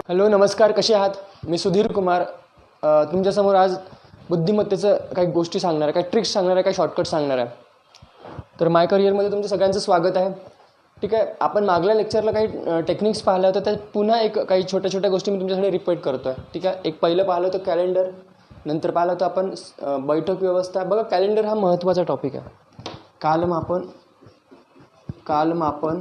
Hello, नमस्कार. कसे आहात? मी सुधीर कुमार तुमच्यासमोर आज बुद्धिमत्तेचं काही गोष्टी सांगणार आहे, काही ट्रिक्स सांगणार आहे, काही शॉर्टकट सांगणार आहे. तर माय करिअरमध्ये तुमचं सगळ्यांचं स्वागत आहे. ठीक आहे. आपण मागल्या लेक्चरला काही टेक्निक्स पाहिलं होतं, त्यात पुन्हा काही छोट्या छोट्या गोष्टी मी तुमच्यासाठी रिपीट करतो आहे. ठीक आहे. एक पहिलं पाहिलं होतं कॅलेंडर, नंतर पाहिलं होतं आपण बैठक व्यवस्था. बघा, कॅलेंडर हा महत्त्वाचा टॉपिक आहे. कालमापन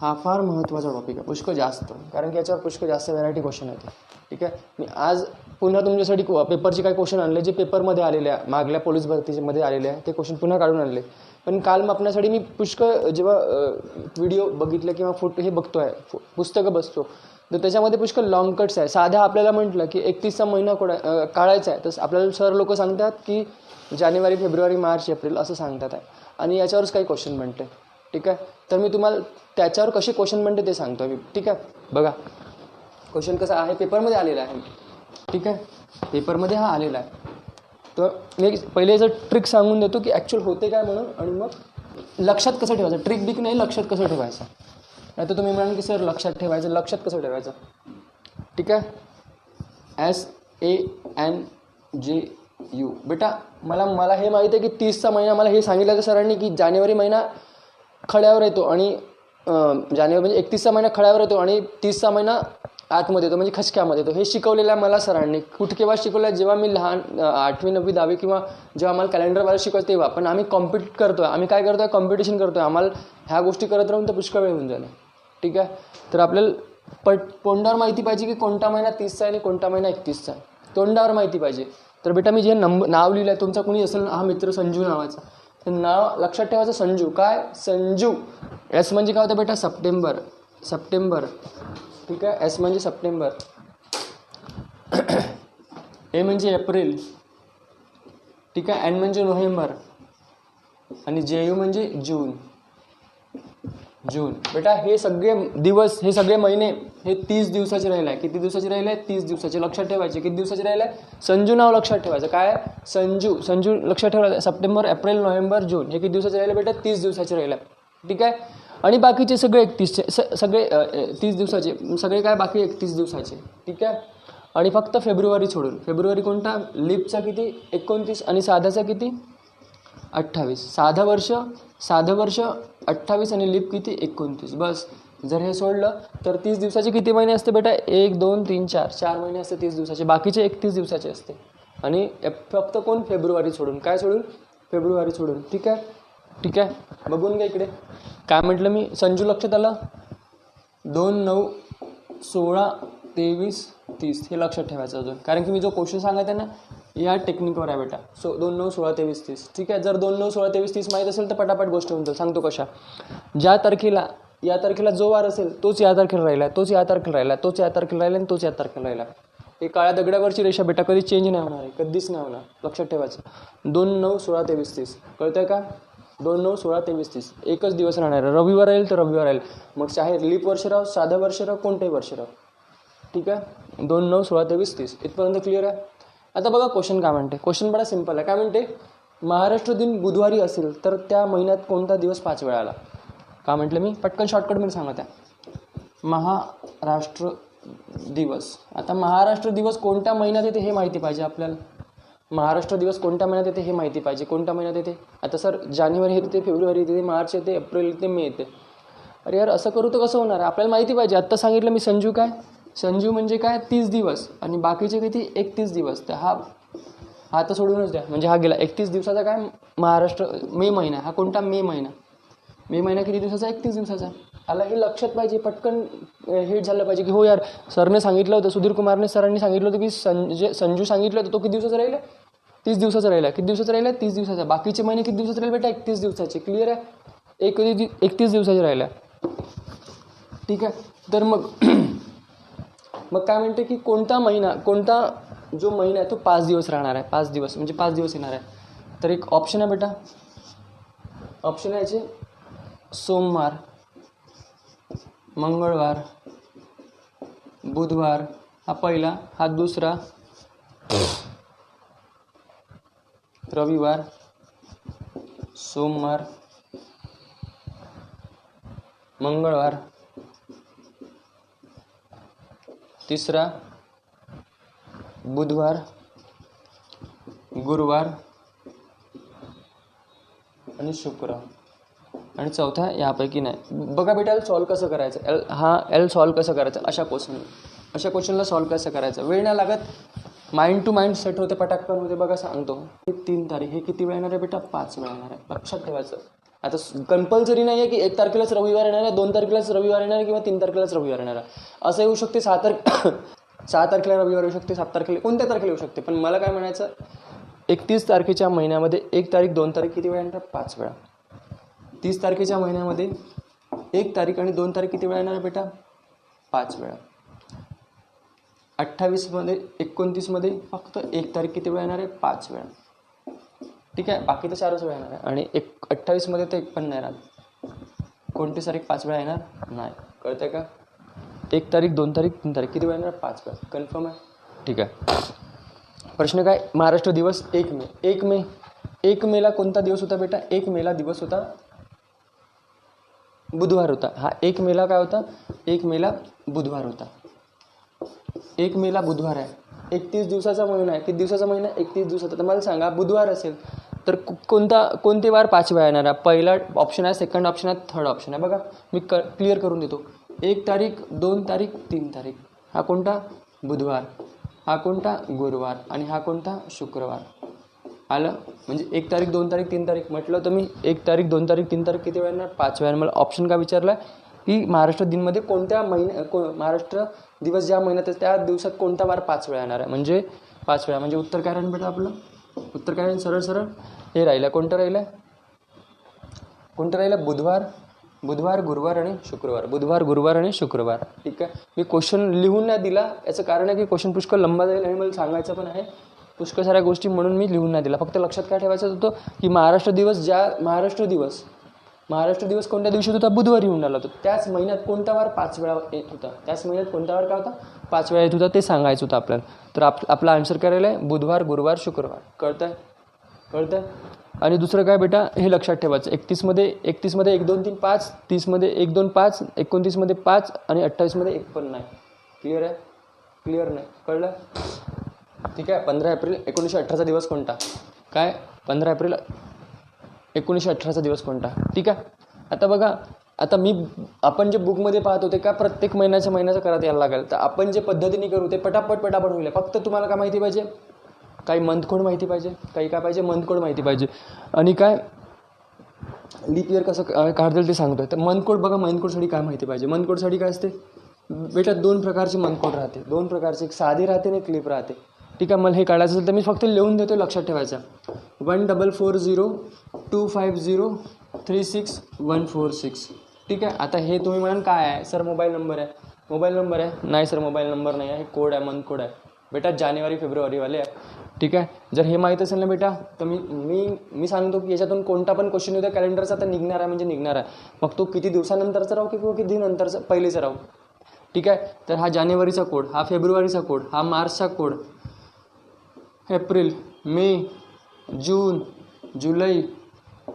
हा फार महत्त्वाचा टॉपिक आहे, पुष्कळ जास्त, कारण की याच्यावर पुष्कळ जास्त व्हरायटी क्वेश्चन आहेत. ठीक आहे. मी आज पुन्हा तुमच्यासाठी पेपरचे काही क्वेश्चन आणले, जे पेपरमध्ये आलेले आहे, मागल्या पोलीस भरतीमध्ये आलेले आहे, ते क्वेश्चन पुन्हा काढून आणले. पण कालमापनासाठी मी पुष्कळ जेव्हा व्हिडिओ बघितले किंवा फोटो हे बघतो आहे, पुस्तकं बसतो, तर त्याच्यामध्ये पुष्कळ लॉंग कट्स आहे. साध्या आपल्याला म्हटलं की 31चा महिना काढायचा आहे, तर आपल्याला सर लोक सांगतात की जानेवारी, फेब्रुवारी, मार्च, एप्रिल असं सांगतात आहे, आणि याच्यावरच काही क्वेश्चन बनते. ठीक आहे. तर मी तुम्हाला त्याच्यावर कसे क्वेश्चन बनते ते सांगतो मी. ठीक आहे. बघा, क्वेश्चन कसा आहे, पेपरमध्ये आलेला आहे. ठीक आहे. पेपरमध्ये हा आलेला आहे. तर मी पहिले याचं ट्रिक सांगून देतो की ॲक्च्युअल होते काय म्हणून, आणि मग लक्षात कसं ठेवायचं. ट्रिक बिक नाही, लक्षात कसं ठेवायचं. नाही तर तुम्ही म्हणाल की सर लक्षात ठेवायचं, लक्षात कसं ठेवायचं. ठीक आहे. SANJU. बेटा, मला हे माहिती आहे की 30चा महिना, मला हे सांगितलं तर सरांनी की जानेवारी महिना खड्यावर येतो, आणि जानेवारी म्हणजे 31चा महिना खड्यावर येतो आणि 30चा महिना आतमध्ये येतो, म्हणजे खचक्यामध्ये येतो. हे शिकवलेलं आहे मला सरांनी. केव्हा शिकवलं आहे? जेव्हा मी लहान 8वी 9वी 10वी किंवा जेव्हा आम्हाला कॅलेंडरवाला शिकवतो तेव्हा. पण आम्ही कॉम्पिट करतो आहे, आम्ही काय करतो आहे, कॉम्पिटिशन करतो आहे. आम्हाला ह्या गोष्टी करत राहून तर पुष्कळ वेळ होऊन झाला. ठीक आहे. तर आपल्याला तोंडावर माहिती पाहिजे की कोणता महिना 30चा आहे आणि कोणता महिना 31चा आहे. तोंडावर माहिती पाहिजे. तर बेटा, मी जे नाव लिहिलं आहे, तुमचा कोणी असेल हा मित्र संजू नावाचा, तर नाव लक्षात ठेवायचं संजू. काय? संजू. एस म्हणजे काय होतं बेटा? सप्टेंबर. ठीक आहे. एस म्हणजे सप्टेंबर. ए म्हणजे एप्रिल. ठीक आहे. एन म्हणजे नोव्हेंबर, आणि JU म्हणजे जून. बेटा, हे सगळे दिवस, हे सगळे महिने हे 30 दिवसाचे राहिले आहे. किती दिवसाचे राहिले आहे? 30 दिवसाचे. लक्षात ठेवायचे. किती दिवसाचे राहिले आहे? संजू नाव लक्षात ठेवायचं. काय? संजू लक्षात ठेवायचं. सप्टेंबर, एप्रिल, नोव्हेंबर, जून हे किती दिवसाचे राहिले बेटा? 30 दिवसाचे राहिले. ठीक आहे. आणि बाकीचे सगळे 31चे, सगळे 30 दिवसाचे, सगळे काय बाकी 31 दिवसाचे. ठीक आहे. आणि फक्त फेब्रुवारी सोडून. फेब्रुवारी कोणता? लीपचा किती? 29, आणि साध्याचा किती? 28. साधं वर्ष 28, आणि लीप किती? 29. बस. जर हे सोडलं तर 30 दिवसाचे किती महिने असते बेटा? 1 2 3 4 महिने असते 30 दिवसाचे. बाकीचे 31 दिवसाचे असते. आणि फक्त कोण? फेब्रुवारी सोडून. काय सोडून? फेब्रुवारी सोडून. ठीक आहे. बघून घ्या इकडे काय म्हटलं मी. संजू लक्षात आलं? 2 9 16 23 30 हे लक्षात ठेवायचं अजून, कारण की मी जो क्वेश्चन सांगत आहे ना, या टेक्निकवर आहे बेटा. 2 9 16 23 30. ठीक आहे. जर 2 9 16 23 30 माहीत असेल तर पटापट गोष्ट होऊन जाईल. सांगतो कशा. या तारखेला जो वार असेल तोच या तारखेला राहिला, तोच या तारखेला राहिला, तोच या तारखेला राहिला, आणि तोच या तारखेला राहिला. हे काळ्या दगडावरची रेषा बेटा, कधी चेंज नाही होणार आहे, कधीच नाही होणार. लक्षात ठेवायचं. 2 9 16 23 30. कळतंय का? 2 9 16 23 30. एकच दिवस राहणार आहे. रविवार राहील तर रविवार राहील. मग चाहे लीप वर्ष राहो, साधं वर्ष राहो, कोणतंही वर्ष राहो. ठीक आहे. 2 9 16 23 30. इथपर्यंत क्लिअर आहे. आता बघा क्वेश्चन काय म्हणते. क्वेश्चन बडा सिंपल आहे. काय म्हणते? महाराष्ट्र दिन बुधवारी असेल तर त्या महिन्यात कोणता दिवस 5 वेळा आला? का म्हटलं मी? पटकन शॉर्टकटमध्ये सांगत आहे. महाराष्ट्र दिवस. आता महाराष्ट्र दिवस कोणत्या महिन्यात येते हे माहिती पाहिजे आपल्याला. महाराष्ट्र दिवस कोणत्या महिन्यात येते हे माहिती पाहिजे. कोणत्या महिन्यात येते? आता सर जानेवारी येते, फेब्रुवारी येते, मार्च येते, एप्रिल येते, मे येते. अरे यार, असं करू तर कसं होणार आहे? आपल्याला माहिती पाहिजे. आत्ता सांगितलं मी संजू. काय? संजू म्हणजे काय? 30 दिवस, आणि बाकीचे किती? 31 दिवस. तर हा तर सोडूनच द्या, म्हणजे हा गेला. 31 दिवसाचा काय? महाराष्ट्र मे महिना. हा कोणता? मे महिना किती दिवसाचा? 31 दिवसाचा. आला हे लक्षात पाहिजे. पटकन हिट झालं पाहिजे की हो यार, सरने सांगितलं होतं, सुधीर कुमारने सरांनी सांगितलं होतं की संजू सांगितलं होतं, तो किती दिवसाचा राहिला? 30 दिवसाचा राहिला. किती दिवसाचा राहिला? 30 दिवसाचा. बाकीचे महिने किती दिवसाचे राहिले बेटा? 31 दिवसाचे. क्लिअर आहे? 31 दिवसाचे राहिला. ठीक आहे. तर मग काय म्हणते की कोणता जो महिना आहे तो 5 दिवस राहणार आहे. 5 दिवस म्हणजे 5 दिवस येणार आहे. तर एक ऑप्शन आहे बेटा. ऑप्शन आहे सोमवार, मंगळवार, बुधवार हा पहिला, हा दुसरा, रविवार, सोमवार, मंगळवार, तिसरा बुधवार, गुरुवार आणि शुक्रवार आणि चौथा यापैकी नाही. बघा बेटा, एल सॉल्व कसं करायचं, एल सॉल्व कसं करायचं अशा क्वेश्चनला सॉल्व कसं करायचं. वेळ नाही लागत, माइंड टू माइंड सेट होते, पटाकन होते. बघा सांगतो, 3 तारीख हे किती वेळ येणार आहे बेटा, 5 वेळ येणार आहे. लक्षात ठेवायचं. आता कंपल्सरी नाही आहे की 1 तारखेलाच रविवार येणार आहे, 2 तारखेलाच रविवार येणार आहे किंवा 3 तारखेलाच रविवार येणार आहे. असं येऊ शकते 6 तारखेला रविवार येऊ शकते, 7 तारखेला, कोणत्या तारखेला येऊ शकते. पण मला काय म्हणायचं, 31 तारखेच्या महिन्यामध्ये 1 तारीख 2 तारीख किती वेळा येणार, 5 वेळा. 30 तारखेच्या महिन्यामध्ये 1 तारीख आणि 2 तारीख किती वेळा येणार आहे बेटा, 5 वेळा. 28मध्ये 29मध्ये फक्त 1 तारीख किती वेळा येणार आहे, 5 वेळा. ठीक आहे, बाकी तर 4च वेळा येणार आहे. आणि 28मध्ये तर 1 पण नाही राहत. कोणती तारीख 5 वेळा येणार नाही, कळतंय का. 1 तारीख 2 तारीख 3 तारीख किती वेळा येणार, 5 वेळा. कन्फर्म आहे. ठीक आहे. प्रश्न काय, महाराष्ट्र दिवस 1 मेला कोणता दिवस होता बेटा, 1 मेला दिवस होता बुधवार होता. हा 1 मेला काय होता, 1 मेला बुधवार होता. 1 मेला बुधवार आहे. 31 दिवसाचा महिना आहे. किती दिवसाचा महिना, 31 दिवसाचा. तर मला सांगा, बुधवार असेल तर कोणते वार 5 वेळा येणार आहे. पहिला ऑप्शन आहे, सेकंड ऑप्शन आहे, थर्ड ऑप्शन आहे. बघा मी क्लिअर करून देतो. 1 तारीख 2 तारीख 3 तारीख हा कोणता, बुधवार. हा कोणता, गुरुवार. आणि हा कोणता, शुक्रवार. आलं. म्हणजे 1 तारीख 2 तारीख 3 तारीख म्हटलं तर मी 1 तारीख 2 तारीख 3 तारीख किती वेळा येणार, 5 वेळा. मला ऑप्शन का विचारला की महाराष्ट्र दिनमध्ये कोणत्या महाराष्ट्र दिवस ज्या महिन्यात आहे त्या दिवसात कोणता वार 5 वेळा येणार आहे. म्हणजे 5 वेळा. म्हणजे उत्तर काय राहील बेटा आपलं, उत्तर काय राहील, सरळ हे राहिलं. कोणतं राहिलं, बुधवार गुरुवार आणि शुक्रवार. बुधवार गुरुवार आणि शुक्रवार. ठीक आहे. मी क्वेश्चन लिहून नाही दिला, याचं कारण आहे की क्वेश्चन पुष्कळ लंबा जाईल आणि मला सांगायचं पण आहे पुष्कळ साऱ्या गोष्टी, म्हणून मी लिहून नाही दिला. फक्त लक्षात काय ठेवायचं होतं की महाराष्ट्र दिवस कोणत्या दिवशी होता, बुधवारी येऊन आला होता. त्याच महिन्यात कोणता वार 5 वेळा येत होता, त्याच महिन्यात कोणता वार काय होता, 5 वेळा येत होता, ते सांगायचं होतं आपल्याला. तर आपला आन्सर करायला आहे बुधवार गुरुवार शुक्रवार. कळतंय. आणि दुसरं काय बेटा, हे लक्षात ठेवायचं. 31मध्ये 1 2 3 5, 30मध्ये 1 2 5, 29मध्ये 5 आणि 28मध्ये 1 पण नाही. क्लिअर आहे, क्लिअर नाही, कळलं. ठीक आहे. 15 एप्रिल 1918चा दिवस कोणता, काय 15 एप्रिल 1918चा दिवस कोणता. ठीक आहे. आता बघा, आता आपण जे बुकमध्ये पाहत होते का प्रत्येक महिन्याचं करत यायला लागेल, तर आपण जे पद्धतीने करू ते पटापट होईल. फक्त तुम्हाला काय माहिती पाहिजे, काही मंथ कोड माहिती पाहिजे, काही काय पाहिजे, मंथ कोड माहिती पाहिजे. आणि काय लीप इयर कसं काढतील ते सांगतोय. तर मंथ कोड बघा, मंथ कोडसाठी काय माहिती पाहिजे. मंथ कोडसाठी काय असते बेटा, 2 प्रकारचे मंथ कोड राहते. 2 प्रकारचे, एक साधी राहते आणि एक क्लिप राहते. ठीक आहे. मला हे काढायचं असेल तर मी फक्त लिहून देतो, लक्षात ठेवायचं. 144025036146. ठीक आहे. आता हे तुम्ही म्हणाल काय आहे सर, मोबाईल नंबर आहे. नाही सर, मोबाईल नंबर नाही आहे, हे कोड आहे, मंथ कोड आहे बेटा, जानेवारी फेब्रुवारीवाले आहे. ठीक आहे. जर हे माहीत असेल ना बेटा, तर मी सांगतो की याच्यातून कोणता पण क्वेश्चन उद्या कॅलेंडरचा तर निघणार आहे म्हणजे निघणार आहे. मग तो किती दिवसानंतरचा राहू किंवा किती नंतरचा, पहिलेचा राहू. ठीक आहे. तर हा जानेवारीचा कोड, हा फेब्रुवारीचा कोड, हा मार्चचा कोड, एप्रिल, मे, जून, जुलै,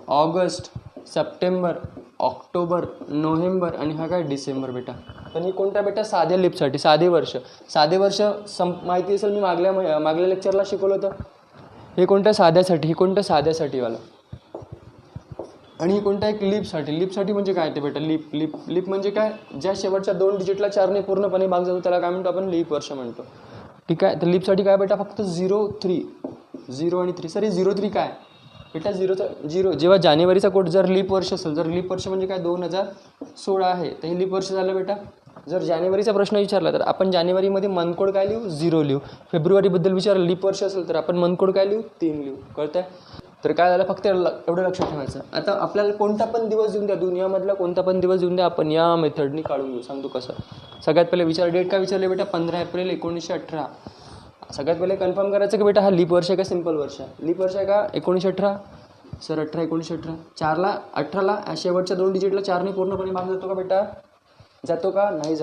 ऑगस्ट, सप्टेंबर, ऑक्टोबर, नोव्हेंबर आणि हा काय डिसेंबर बेटा. पण ही कोणत्या बेटा, साध्या लिपसाठी, साधे वर्ष माहिती असेल, मी मागल्या लेक्चरला शिकवलं होतं. हे कोणत्या साध्यासाठी, वाला. आणि ही कोणत्या एक लिपसाठी म्हणजे काय ते बेटा, लिप म्हणजे काय, ज्या शेवटच्या 2 डिजिटला 4ने पूर्णपणे भाग जातो त्याला काय म्हणतो आपण, लीप वर्ष म्हणतो. ठीक आहे. तर लीपसाठी काय बेटा, फक्त 0 आणि 3. सर हे 03 काय बेटा, 0 जेव्हा जानेवारीचा कोड जर लीप वर्ष असेल, जर लीप वर्ष म्हणजे काय 2016 आहे, तर हे लीप वर्ष झालं बेटा. जर जानेवारीचा प्रश्न विचारला तर आपण जानेवारीमध्ये मंथ कोड काय लिहू, 0 लिहू. फेब्रुवारीबद्दल विचारलं, लीप वर्ष असेल तर आपण मंथ कोड काय लिहू, 3 लिहू. कळतंय. तर काय झालं, फक्त एवढं लक्षात ठेवायचं. आता आपल्याला कोणता पण दिवस देऊन द्या, दुनियामधला कोणता पण दिवस देऊन द्या, आपण या मेथडनी काढून घेऊ. सांगतो कसं. सगळ्यात पहिले डेट काय विचारले बेटा, 15 एप्रिल 1918. सगळ्यात पहिले कन्फर्म करायचं की बेटा हा लीप वर्ष आहे का सिंपल वर्ष आहे. लीप वर्ष आहे का 1918, सर 1918. 18ला शेवटच्या 2 डिजिटला 4ने पूर्णपणे भाग जातो का बेटा, जातो का नाही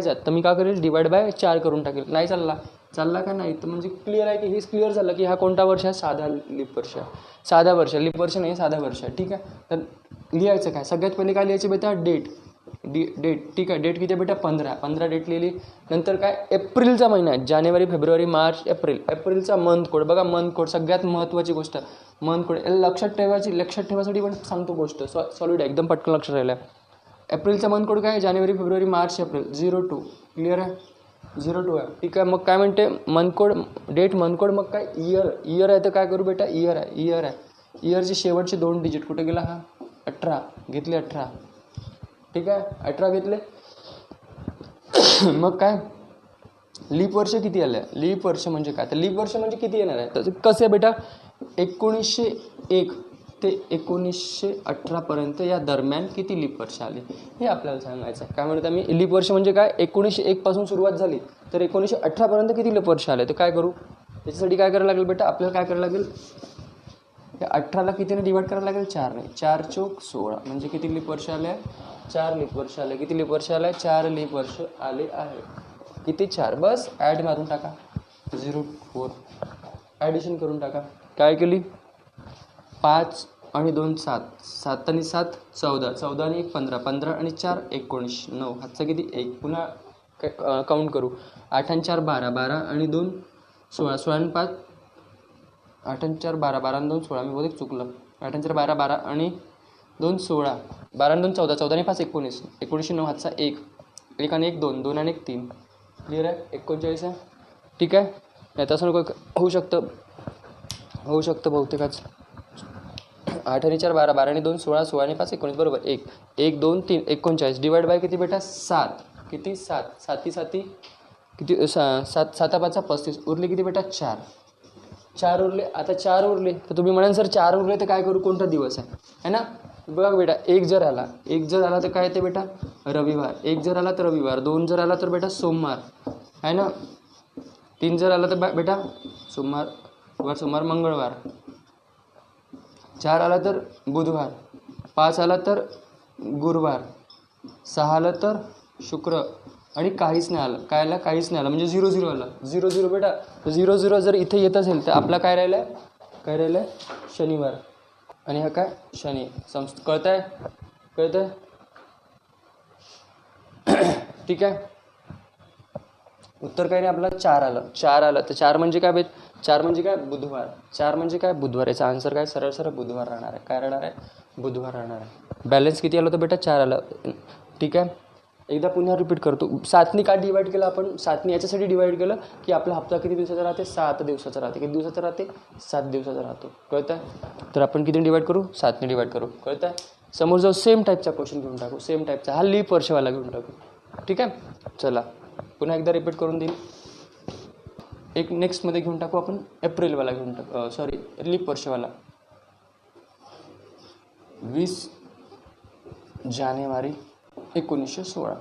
जात. तर मी काय करेल, डिवाइड बाय 4 करून टाकेल. नाही चालला का नाही, तर म्हणजे क्लिअर आहे की हेच क्लिअर झालं की हा कोणता वर्ष आहे, साधा लीप वर्ष आहे. साधा वर्ष, लीप वर्ष नाही, साधा वर्ष आहे. ठीक आहे. तर लिहायचं काय, सगळ्यात पहिले काय लिहायचं बेटा, डेट. डेट, ठीक आहे. डेट किती आहे बेटा 15 डेट लिहिली. नंतर काय एप्रिलचा महिना आहे, जानेवारी फेब्रुवारी मार्च एप्रिल. एप्रिलचा मंथ कोड बघा, मंथ कोड सगळ्यात महत्त्वाची गोष्ट. मंथ कोड लक्षात ठेवायसाठी पण सांगतो गोष्ट, सॉलिड आहे एकदम, पटकन लक्षात राहिलं आहे. एप्रिलचा मंथ कोड काय, जानेवारी फेब्रुवारी मार्च एप्रिल 02. क्लिअर आहे, 02 आहे, ठीक आहे. मग काय म्हणते month code, date month code. मग काय इयर आहे तर काय करू बेटा, इयर आहे. इयरचे शेवटचे 2 डिजिट कुठे गेला, हा 18 घेतले, 18, ठीक आहे, 18 घेतले. मग काय लीप वर्ष किती आलं, लीप वर्ष म्हणजे काय, तर लीप वर्ष म्हणजे किती येणार आहे, तर कसं आहे बेटा 1901 ते 1918 पर्यंत या दरम्यान किती लीप वर्ष आली हे आपल्याला सांगायचं आहे. काय म्हणत आम्ही, लीप वर्ष म्हणजे काय, 1901 पासून सुरुवात झाली तर 1918 पर्यंत किती लीप वर्ष आले. तर काय करू, त्याच्यासाठी काय करायला लागेल बेटा, आपल्याला काय करायला लागेल, या 18ला कितीने डिवाइड करायला लागेल, 4ने. 4 चोक 16 म्हणजे किती लीप वर्ष आले, 4 लीप वर्ष आले. किती लीप वर्ष आले, 4 लीप वर्ष आले आहे. किती, 4. बस ॲड मारून टाका, 04 ॲडिशन करून टाका. काय केली, 5 आणि 2 7, 7 आणि 7 14, 14 आणि 1 15, 15 आणि 4 19, 9 हातचा किती 1. पुन्हा काउंट करू, 8 आणि 4 12, 12 आणि 2 16, 16 आणि 5 8 आणि 4 12, 12 आणि 2 16, मी बहुतेक चुकलं, 8 आणि 4 12, 12 आणि 2 16, 12 आणि 2 14, 14 आणि 5 19, 19 9 हातचा 1, 1 आणि 1 2, 2 आणि 1 3. क्लिअर आहे, 39 आहे, ठीक आहे. यात असं नको, होऊ शकतं बहुतेकच. 8 आणि 4 12, 12 आणि 2 16, 16 आणि 5 19, बरोबर. 1 1 2 3 39 डिवाइड बाय किती बेटा 7. किती 7, 7 7 किती 7 7 5 35, उरले किती बेटा 4 उरले. आता 4 उरले तर तुम्ही म्हणाल सर 4 उरले तर काय करू, कोणता दिवस आहे ना. बघा बेटा, एक जर आला तर काय येते बेटा रविवार. 1 जर आला तर रविवार. 2 जर आला तर बेटा सोमवार आहे ना. 3 जर आला तर बेटा सोमवार मंगळवार. 4 आला तर बुधवार. 5 आला तर गुरुवार. 6 आला तर शुक्र. आणि काहीच नाही आलं, काय आलं, काहीच नाही आलं म्हणजे 0 आलं. 0 बेटा 0 जर इथे येत असेल तर आपला काय राहिलं शनिवार. आणि हा काय शनी. कळतंय ठीक आहे. उत्तर काय नाही आपला 4 आलं. तर 4 म्हणजे काय 4 म्हणजे काय बुधवार. 4 म्हणजे काय बुधवार. याचा आन्सर काय सरळ बुधवार राहणार आहे. काय राहणार आहे, बुधवार राहणार आहे. बॅलन्स किती आलं होतं बेटा 4 आलं, ठीक आहे. एकदा पुन्हा रिपीट करतो. 7नी का डिवाइड केलं आपण, 7नी याच्यासाठी डिवाइड केलं की आपला हप्ता किती दिवसाचा राहते, 7 दिवसाचा राहते. किती दिवसाचा राहते, 7 दिवसाचा राहतो. कळतं आहे. तर आपण किती डिवाइड करू, 7नी डिवाइड करू. कळतं आहे. समोर जाऊ सेम टाईपचा क्वेश्चन घेऊन टाकू, सेम टाईपचा, हा लीप वर्षवाला घेऊन टाकू, ठीक आहे. चला पुन्हा एकदा रिपीट करून देईल. एक नेक्स्टमध्ये घेऊन टाकू आपण एप्रिलवाला घेऊन टाकू, सॉरी लीप वर्षवाला. 20 जानेवारी 1916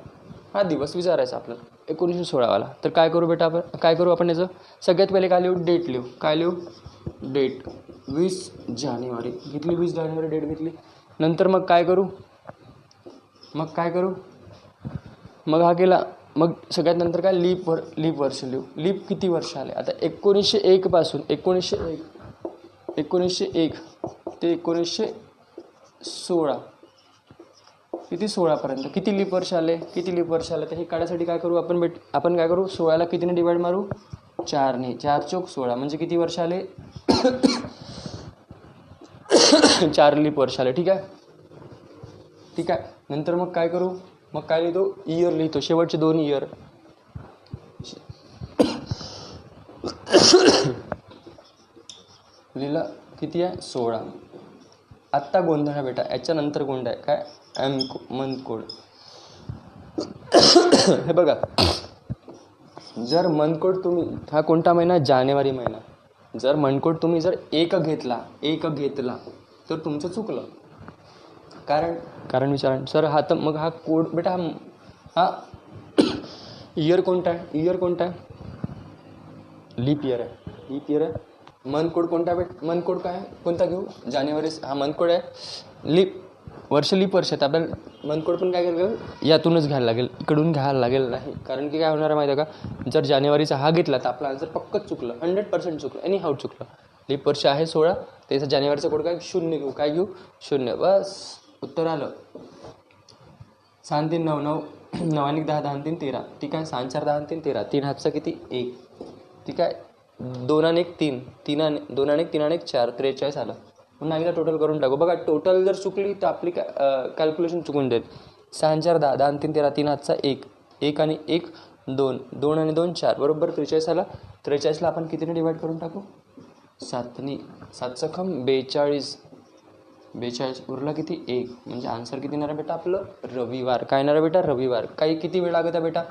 हा दिवस विचारायचा आपल्याला, 1916वाला. तर काय करू बेटा आपण याचं सगळ्यात पहिले काय लिहू, डेट लिहू. काय लिहू, डेट 20 जानेवारी घेतली, 20 जानेवारी डेट घेतली. नंतर मग काय करू, मग हा केला. मग सगळ्यात नंतर काय लीप वर्ष लिहू. लीप किती वर्ष आले, आता 1901 पासून 1901 ते 1916 किती 16पर्यंत किती लीप वर्ष आले, तर हे काढायसाठी काय करू आपण काय करू, 16ला कितीने डिवाइड मारू, 4ने. 4 चोक 16 म्हणजे किती वर्ष आले 4 लीप वर्ष आले, ठीक आहे. नंतर मग काय करू, मग काय लिहितो, इयर लिहितो, शेवटचे 2 इयर. लिहिला किती आहे 16. आत्ता गोंधळ आहे बेटा, याच्यानंतर गोंधळ आहे काय मंथ कोड. हे बघा, जर मंथ कोड तुम्ही, हा कोणता महिना, जानेवारी महिना. जर मंथ कोड तुम्ही जर एक घेतला तर तुमचं चुकलं. कारण विचारा सर, हा तर मग हा कोड बेटा हा इयर कोणता आहे, लीप इयर आहे. मंथ कोड कोणता आहे, मंथ कोड काय कोणता घेऊ, जानेवारी. हा मंथ कोड आहे. लीप वर्ष आहे. आपल्याला मंथ कोड पण काय करायला यातूनच घ्यायला लागेल, इकडून घ्यायला लागेल नाही. कारण की काय होणार आहे माहिती आहे का, जर जानेवारीचा हा घेतला तर आपला आन्सर पक्कच चुकलं, 100% चुकलं, एनी हाऊ चुकलं. लीप वर्ष आहे 16, त्याचा जानेवारीचा कोड काय 0 घेऊ. काय घेऊ 0, बस उत्तर आलं. 6 3 9 9 9 आणि 10 10 3 13. ठीक आहे. 6 4 10 3 13. 3 हातचा किती 1. ठीक आहे. 2 आणि 1 3. 2 आणि 1 3 आणि 1 4. 43 आलं. पुन्हा एकदा टोटल करून टाकू. बघा टोटल जर चुकली तर आपली कॅल्क्युलेशन चुकून जाईल. 6 4 10 10 3 13. 3 हातचा 1. 1 आणि 1 2. 2 आणि 2 4. बरोबर 43 आला. 43ला आपण कितीने डिवाईड करून टाकू 7ने. 7 सखम 42. 42 उरला किती 1. म्हणजे आन्सर किती येणार आहे बेटा आपलं रविवार. काय येणार आहे बेटा रविवार. काही किती वेळ लागत आहे बेटा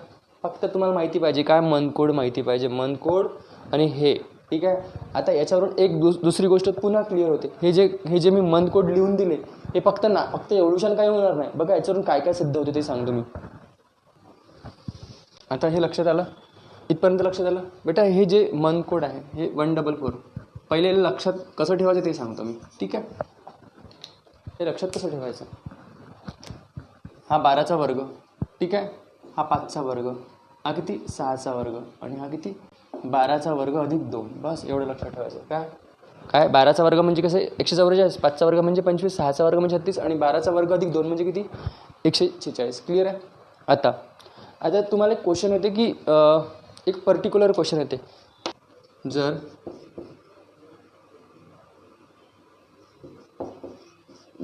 फक्त तुम्हाला माहिती पाहिजे काय मनकोड माहिती पाहिजे. मनकोड आणि हे. ठीक आहे. आता याच्यावरून एक दुसरी गोष्ट पुन्हा क्लिअर होते. हे जे मी मनकोड लिहून दिले हे फक्त एवढूशान काही होणार नाही. बघा याच्यावरून काय काय सिद्ध होते ते सांगतो मी. आता हे लक्षात आलं. इथपर्यंत लक्षात आलं बेटा. हे जे मनकोड आहे हे 144. पहिले लक्षात कसं ठेवायचं ते सांगतो मी. ठीक आहे. हे लक्षात कसं ठेवायचं. हा 12चा वर्ग. ठीक आहे. हा 5चा वर्ग. हा किती 6चा वर्ग. आणि हा किती 12चा वर्ग अधिक 2. बस एवढं लक्षात ठेवायचं. काय 12चा वर्ग म्हणजे कसं 144. 5चा वर्ग म्हणजे 25. 6चा वर्ग म्हणजे 36. आणि 12चा वर्ग अधिक 2 म्हणजे किती 146. क्लिअर आहे. आता तुम्हाला एक क्वेश्चन येते की एक पर्टिक्युलर क्वेश्चन येते. जर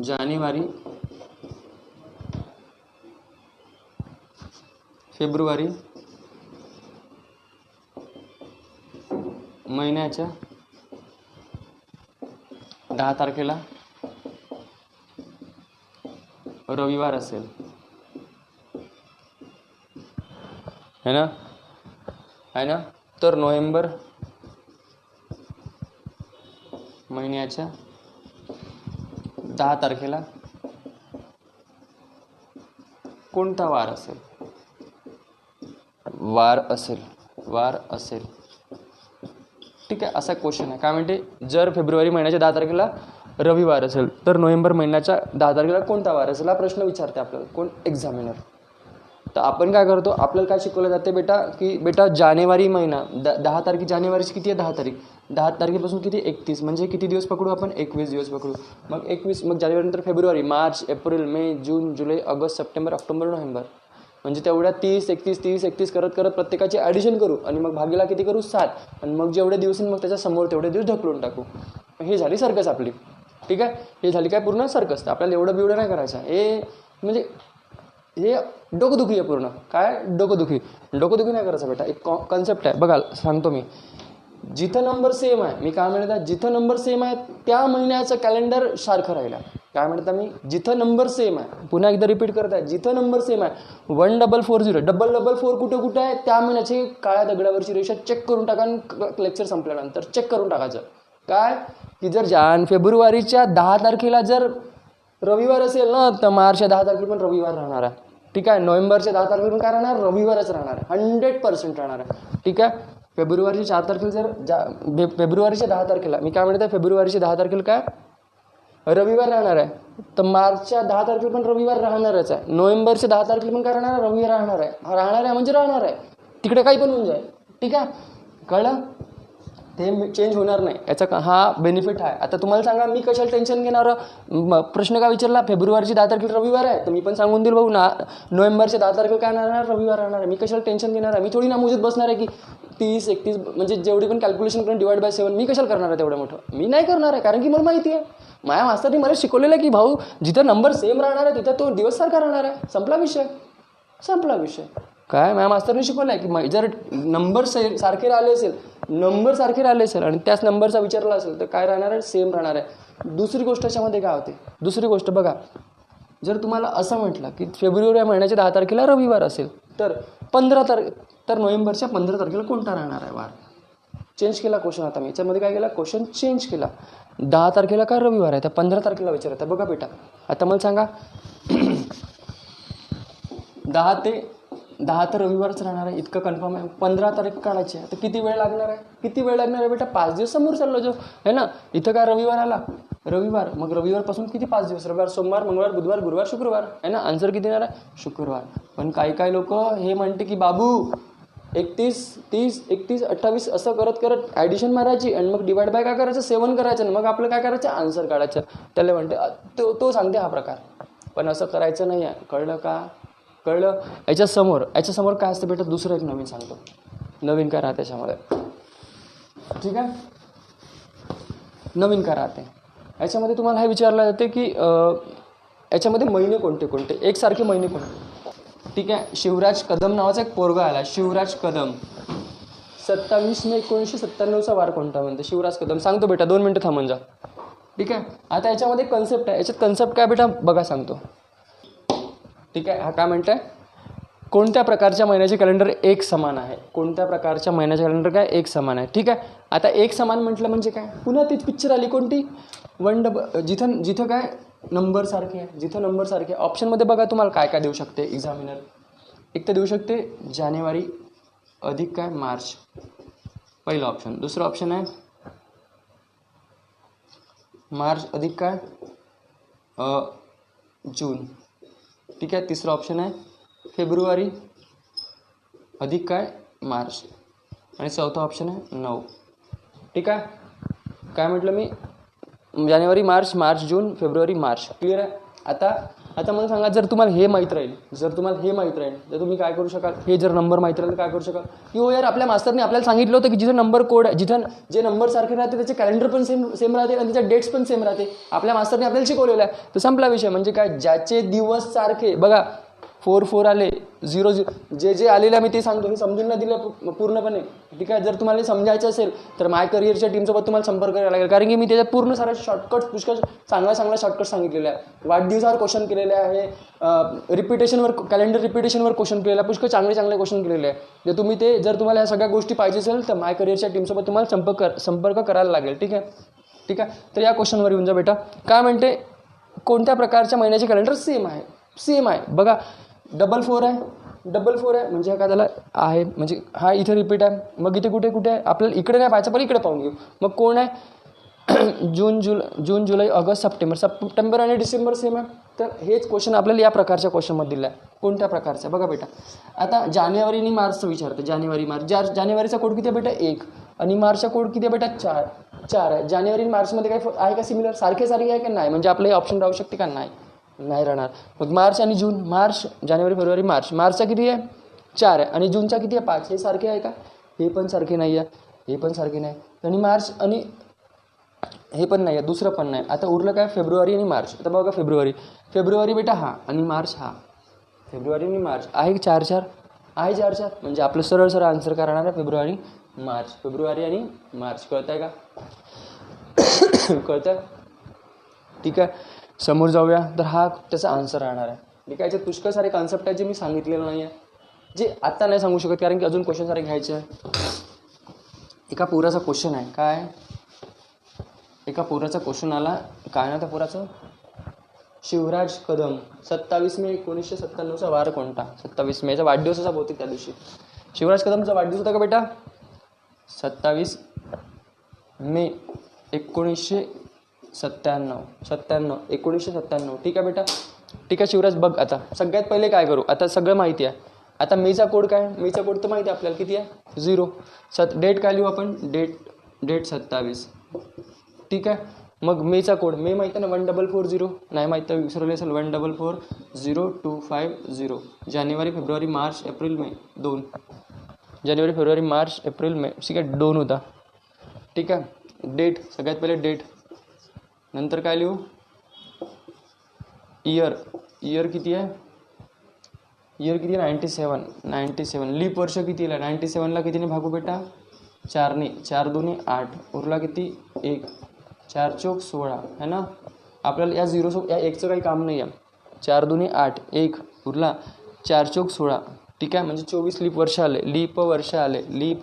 जानेवारी फेब्रुवारी महिन्याच्या 10 तारखेला रविवार असेल है ना तर नोव्हेंबर महिन्याच्या 10 तारखेला कोणता वार असेल. ठीक आहे. असा क्वेश्चन आहे. काय म्हणते जर फेब्रुवारी महिन्याच्या 10 तारखेला रविवार असेल तर नोव्हेंबर महिन्याच्या 10 तारखेला कोणता वार असेल हा प्रश्न विचारते आपल्याला कोण एक्झामिनर. तर आपण काय करतो आपल्याला काय शिकवलं जाते बेटा जानेवारी महिना 10 तारखे. जानेवारीची किती आहे 10 तारीख. 10 तारखेपासून किती 31 म्हणजे किती दिवस पकडू आपण 21 दिवस पकडू. मग 21 मग जानेवारीनंतर फेब्रुवारी मार्च एप्रिल मे जून जुलै ऑगस्ट सप्टेंबर ऑक्टोबर नोव्हेंबर. म्हणजे तेवढ्या 30 31 करत प्रत्येकाची ॲडिशन करू आणि मग भागीला किती करू 7. आणि मग जेवढे दिवस मग त्याच्या समोर तेवढे दिवस ढकलून टाकू. हे झाली सर्कस आपली. ठीक आहे. हे झाली काय पूर्ण सर्कस. आपल्याला एवढं बिवढं नाही करायचं. म्हणजे हे डोकंदुखी आहे पूर्ण. काय डोकंदुखी नाही करायचं बेटा. एक कॉन्सेप्ट आहे बघा सांगतो मी. जिथं नंबर सेम आहे मी काय म्हणतात जिथं नंबर सेम आहे त्या महिन्याचं कॅलेंडर सारखं राहिलं. काय म्हणता मी जिथं नंबर सेम आहे. पुन्हा एकदा रिपीट करत आहे. जिथं नंबर सेम आहे 1440 444 कुठं आहे त्या महिन्याची काळ्या दगडावरची रेषा चेक करून टाका. लेक्चर संपल्यानंतर चेक करून टाकायचं. काय की जर फेब्रुवारीच्या 10 तारखेला जर रविवार असेल ना तर मार्चच्या 10 तारखेला पण रविवार राहणार आहे. ठीक आहे. नोव्हेंबरच्या 10 तारखेला पण काय राहणार रविवारच राहणार आहे. 100% राहणार आहे. ठीक आहे. फेब्रुवारीच्या 4 तारखेला फेब्रुवारीच्या 10 तारखेला मी काय म्हणत फेब्रुवारीच्या 10 तारखेला काय रविवार राहणार आहे. तर मार्चच्या 10 तारखेला पण रविवार राहणारच आहे. नोव्हेंबरच्या 10 तारखेला पण काय राहणार रविवार राहणार आहे म्हणजे राहणार आहे. तिकडे काही पण होऊन जाईल. ठीक आहे. कळलं. ते चेंज होणार नाही. याचा हा बेनिफिट आहे. आता तुम्हाला सांगा मी कशाला टेन्शन घेणार. प्रश्न काय विचारला फेब्रुवारीची 10 तारखेला रविवार आहे तर मी पण सांगून देईल भाऊ नोव्हेंबरच्या 10 तारखेला काय राहणार रविवार राहणार आहे. मी कशाला टेन्शन घेणार आहे. मी थोडी ना मोजत बसणार आहे की 30 31 म्हणजे जेवढी पण कॅल्क्युलेशन करून डिवाइड बाय 7 मी कशाला करणार आहे तेवढं मोठं. मी नाही करणार आहे कारण की मला माहिती आहे माझ्या मास्तरनी मला शिकवलेलं आहे की भाऊ जिथं नंबर सेम राहणार आहे तिथं तो दिवस सारखा राहणार आहे. संपला विषय. काय माझ्या मास्तरनी शिकवलं आहे की जर नंबर सारखे राहिले असेल आणि त्याच नंबरचा विचारला असेल तर काय राहणार आहे सेम राहणार आहे. दुसरी गोष्ट याच्यामध्ये काय होते. दुसरी गोष्ट बघा जर तुम्हाला असं म्हटलं की फेब्रुवारी महिन्याच्या 10 तारखेला रविवार असेल तर 15 तर नोव्हेंबरच्या 15 तारखेला कोणता राहणार आहे वार. चेंज केला क्वेश्चन. आता मी याच्यामध्ये काय केला क्वेश्चन चेंज केला. 10 तारखेला काय रविवार आहे त्या 15 तारखेला विचारत आहे. बघा बेटा आता मला सांगा 10 तर रविवारच राहणार आहे इतकं कन्फर्म आहे. 15 तारीख काढायची आहे तर किती वेळ लागणार आहे बेटा 5 दिवस समोर चाललो जो है ना. इथं काय रविवार आला रविवार मग रविवारपासून किती 5 दिवस रविवार सोमवार मंगळवार बुधवार गुरुवार शुक्रवार आहे ना. आन्सर किती येणार आहे शुक्रवार. पण काही लोक हे म्हणते की बाबू 31 30 31 28 असं करत ॲडिशन मारायची आणि मग डिवाइड बाय काय करायचं 7 करायचं आणि मग आपलं काय करायचं आन्सर काढायचं. त्याला म्हणते तो सांगते हा प्रकार. पण असं करायचं नाही आहे. कळलं का. कळलं. याच्यासमोर काय असतं बेटा, दुसरं एक नवीन सांगतो. नवीन काय राहते याच्यामध्ये, ठीक आहे. नवीन काय राहते याच्यामध्ये, तुम्हाला हे विचारलं जाते की याच्यामध्ये महिने कोणते कोणते, एकसारखे महिने कोणते, ठीक आहे. शिवराज कदम नावाचा एक पोरगा आला, शिवराज कदम. 27 मे 1997चा वार कोणता म्हणते, शिवराज कदम. सांगतो बेटा, 2 मिनटं थांबून जा, ठीक आहे. आता याच्यामध्ये कन्सेप्ट आहे, याच्यात कन्सेप्ट काय बेटा बघा सांगतो, ठीक आहे. हा काय म्हणताय, कोणत्या प्रकारच्या महिन्याचे कॅलेंडर एक समान आहे, कोणत्या प्रकारच्या महिन्याचे कॅलेंडर काय एक समान आहे, ठीक आहे. आता एक समान म्हटलं म्हणजे काय, पुन्हा तीच पिक्चर आली कोणती, जिथं काय नंबर सारखे आहे, जिथं नंबर सारखे. ऑप्शनमध्ये बघा तुम्हाला काय काय देऊ शकते एक्झामिनर. एक तर देऊ शकते जानेवारी अधिक काय मार्च, पहिलं ऑप्शन. दुसरं ऑप्शन आहे मार्च अधिक काय जून, ठीक आहे. तिसरं ऑप्शन आहे फेब्रुवारी अधिक काय मार्च, आणि चौथा ऑप्शन आहे 9, ठीक आहे. काय म्हटलं मी, जानेवारी मार्च जून फेब्रुवारी मार्च. क्लिअर आहे. आता मला सांगा, जर तुम्हाला हे माहीत राहील, तर तुम्ही काय करू शकाल, हे जर नंबर माहीत राहील तर काय करू शकाल, की हो यार आपल्या मास्तरने आपल्याला सांगितलं होतं की जिथं नंबर कोड आहे, जिथं जे नंबर सारखे राहते त्याचे कॅलेंडर पण सेम राहते आणि त्याच्या डेट्स पण सेम राहते. आपल्या मास्तरने आपल्याला शिकवलेलं आहे. तर संपला विषय. म्हणजे काय, ज्याचे दिवस सारखे, बघा 4 आले, 0 जे आलेलं मी ते सांगतो, हे समजून नाही दिलं पूर्णपणे, ठीक आहे. जर तुम्हाला समजायचं असेल तर माय करिअरच्या टीमसोबत तुम्हाला संपर्क करायला लागेल, कारण की मी त्याच्यात पूर्ण सारा शॉर्टकट पुष्कळ चांगला शॉर्टकट सांगितलेला आहे. वाढदिवसावर क्वेश्चन केलेले आहे, रिपिटेशनवर, कॅलेंडर रिपिटेशनवर क्वेश्चन केलेलं आहे, पुष्कळ चांगले क्वेश्चन केलेले आहे. जर तुम्हाला या सगळ्या गोष्टी पाहिजे असेल तर माय करिअरच्या टीमसोबत तुम्हाला संपर्क करायला लागेल, ठीक आहे. तर या क्वेश्चनवर येऊन जा बेटा. काय म्हणते, कोणत्या प्रकारच्या महिन्याचे कॅलेंडर सेम आहे. बघा 4 आहे म्हणजे काय झालं आहे, म्हणजे हा इथे रिपीट आहे. मग इथे कुठे आहे, आपल्याला इकडे नाही पाहायचं पण इकडे पाहून घेऊ. मग कोण आहे जून जुलै ऑगस्ट सप्टेंबर आणि डिसेंबर सेम आहे. तर हेच क्वेश्चन आपल्याला या प्रकारच्या क्वेश्चनमध्ये दिला आहे. कोणत्या प्रकारचा बघा बेटा. आता जानेवारी आणि मार्चचं विचारतं, जानेवारीचा कोड किती आहे बेटा 1, आणि मार्चचा कोड किती आहे बेटा 4 आहे. जानेवारी आणि मार्चमध्ये काही आहे का सिमिलर, सारखे आहे का नाही, म्हणजे आपलं हे ऑप्शन राहू शकते का नाही राहणार. मग मार्च आणि जून, जानेवारी फेब्रुवारी मार्चचा किती आहे 4 आहे, आणि जूनचा किती आहे 5. हे सारखे आहे का, हे पण सारखे नाही आहे, हे पण सारखे नाही, आणि मार्च आणि हे पण नाही आहे, दुसरं पण नाही. आता उरलं काय, फेब्रुवारी आणि मार्च. आता बघा फेब्रुवारी बेटा हा, आणि मार्च हा. फेब्रुवारी आणि मार्च आहे 4 आहे 4 म्हणजे आपलं सरळ आन्सर काय राहणार आहे, फेब्रुवारी आणि मार्च. कळतंय का, कळतंय, ठीक आहे. समोर जाऊया, तर हा त्याचा आन्सर राहणार आहे, ठीक आहे. याच्यात पुष्कळ सारे कॉन्सेप्ट आहे जे मी सांगितलेलं नाही आहे, जे आत्ता नाही सांगू शकत, कारण की अजून क्वेश्चन सारे घ्यायचे आहे. एका पोराचा क्वेश्चन आहे, काय एका पोराचा क्वेश्चन आला, काय ना त्या पोराचं, शिवराज कदम 27 मे 1997चा वार कोणता. 27 मेचा वाढदिवसाचा बहुतेक त्या दिवशी. शिवराज कदमचा वाढदिवस होता का बेटा 27 मे 1997, ठीक आहे बेटा, ठीक आहे. शिवराज बघ, आता सगळ्यात पहिले काय करू, आता सगळं माहिती आहे. आता मेचा कोड काय, मेचा कोड तर माहिती आहे आपल्याला, किती आहे 0. डेट काय लिहू आपण, डेट 27, ठीक आहे. मग मेचा कोड, मे माहिती आहे ना 1440, नाही माहीत तर विसरले असेल, 14400250. जानेवारी फेब्रुवारी मार्च एप्रिल मे 2, जानेवारी फेब्रुवारी मार्च एप्रिल मे, ठीक आहे 2 होता, ठीक आहे. डेट, सगळ्यात पहिले डेट, नंतर काय लिहू, इयर किती आहे, 97. लीप वर्ष किती आहे, 97ला कितीने भागू बेटा 4ने, 4 2 8, उरला किती 1, 4 चौक 16 है ना. आपल्याला या 0 या 1चं काही काम नाही आहे. 4 2 8, 1 उरला, 4 चौक 16, ठीक आहे. म्हणजे 24 लीप वर्ष आले, लीप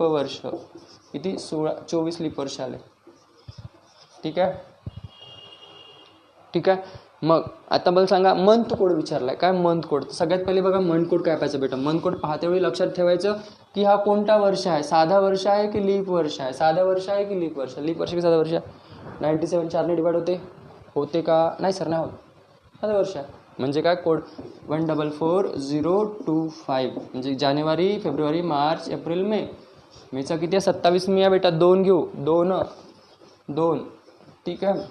वर्ष किती 24 लीप वर्ष आले, ठीक आहे. मग आता मला सांगा, मंथ कोड विचारलाय, काय मंथ कोड. सगळ्यात पहिले बघा मंथ कोड काय पाहायचं बेटा. मंथ कोड पाहते वेळी लक्षात ठेवायचं की हा कोणता वर्ष आहे, साधा वर्ष आहे की लीप वर्ष आहे, साधा वर्ष आहे की लीप वर्ष की साधा वर्ष आहे. 97 4ने डिवाइड होते का, नाही सर नाही होत, साधा वर्ष आहे. म्हणजे काय कोड 144025, म्हणजे जानेवारी फेब्रुवारी मार्च एप्रिल मे. मेचा किती आहे 27 मे आहे बेटा, 2 घेऊ, 2, ठीक आहे.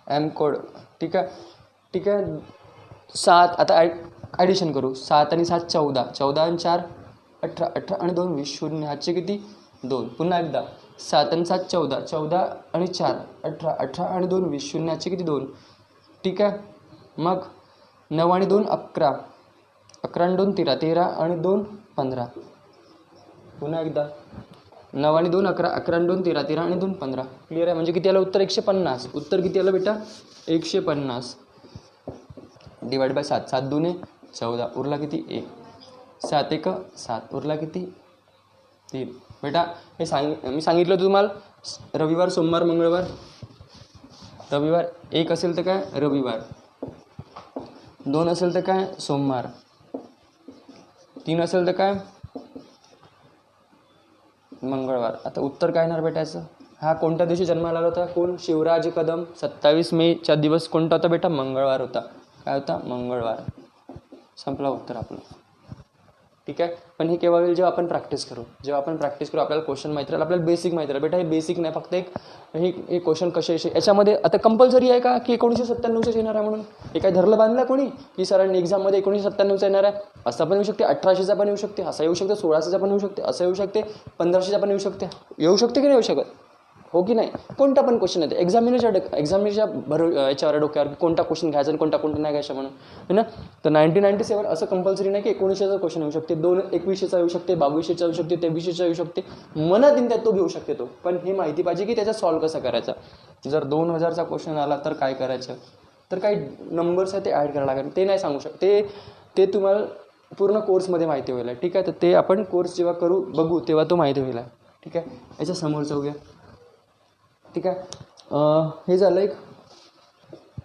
एम कोड, ठीक आहे. ठीक आहे. 7 आता ॲडिशन करू. 7 आणि 7 14, 14 आणि 4 18, 18 आणि 2 20, 0 हातचे किती 2. पुन्हा एकदा 7 आणि 7 14, 14 आणि 4 18, 18 आणि 2 20, 0 हातचे किती 2. ठीक आहे. मग 9 आणि 2 11, 11 आणि 2 13, 13 आणि 2 15. पुन्हा एकदा 9 आणि 2 11, 11 आणि 2 13, 13 आणि 2 15. क्लिअर आहे. म्हणजे किती आलं उत्तर 150. उत्तर किती आलं बेटा 150. डिवाइड बाय 7, 7 2 14, उरला किती 1, 7 1 7, उरला किती 3. बेटा हे मी सांगितलं तुम्हाला रविवार सोमवार मंगळवार. रविवार 1 असेल तर काय रविवार, 2 असेल तर काय सोमवार, 3 असेल तर काय मंगळवार. आता उत्तर काय येणार बेटायचं. हा कोणत्या दिवशी जन्माला आला होता कोण शिवराज कदम. 27 मेचा दिवस कोणता होता बेटा मंगळवार होता. काय होता मंगळवार. संपला उत्तर आपलं. ठीक आहे. पण हे केव्हा होईल जेव्हा आपण प्रॅक्टिस करू. जेव्हा आपण प्रॅक्टिस करू आपल्याला क्वेश्चन माहिती राहील, आपल्याला बेसिक माहिती राहील. बेटा हे बेसिक नाही फक्त एक हे क्वेश्चन कसे याच्यामध्ये आता कंपल्सरी आहे का की 1997च येणार आहे म्हणून. हे काय धरलं बांधलं कोणी की सरांनी एक्झाममध्ये 1997चा येणार आहे. असं पण येऊ शकते, 1800चा पण येऊ शकते, असं येऊ शकते, 1600चा पण येऊ शकते, असं येऊ शकते, 1500चा पण येऊ शकते. येऊ शकते की नाही येऊ शकत, हो की नाही. कोणता पण क्वेश्चन येते एक्झामिनेच्या याच्यावर डोक्यावर कोणता क्वेश्चन घ्यायचा आणि कोणता नाही घ्यायचा म्हणून है ना. तर 1997 असं कंपल्सरी नाही की 1900चा क्वेश्चन येऊ शकते, 2100चा येऊ शकते, 2200चा येऊ शकते, 2300चा येऊ शकते. मनात येईल त्यात तो घेऊ शकते तो. पण हे माहिती पाहिजे की त्याचा सॉल्व्ह कसा करायचा. जर 2000चा क्वेश्चन आला तर काय करायचं, तर काही नंबर्स आहे ते ॲड करायला लागेल. ते नाही सांगू शकते, ते तुम्हाला पूर्ण कोर्समध्ये माहिती होईल. ठीक आहे. तर ते आपण कोर्स जेव्हा बघू तेव्हा तो माहिती होईल. ठीक आहे. याच्या समोर जाऊया. ठीक आहे. हे झालं एक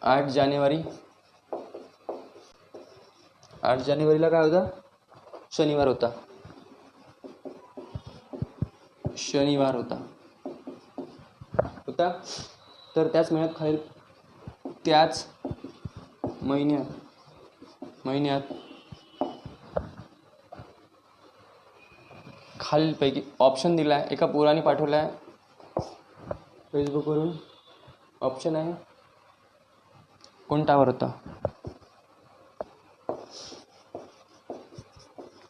8 जानेवारी. 8 जानेवारीला काय होता शनिवार होता. शनिवार होता. तर त्याच महिन्यात खालीलपैकी ऑप्शन दिला आहे. एका पोराने पाठवला आहे फेसबुकवरून. ऑप्शन आहे कोणता वार होता,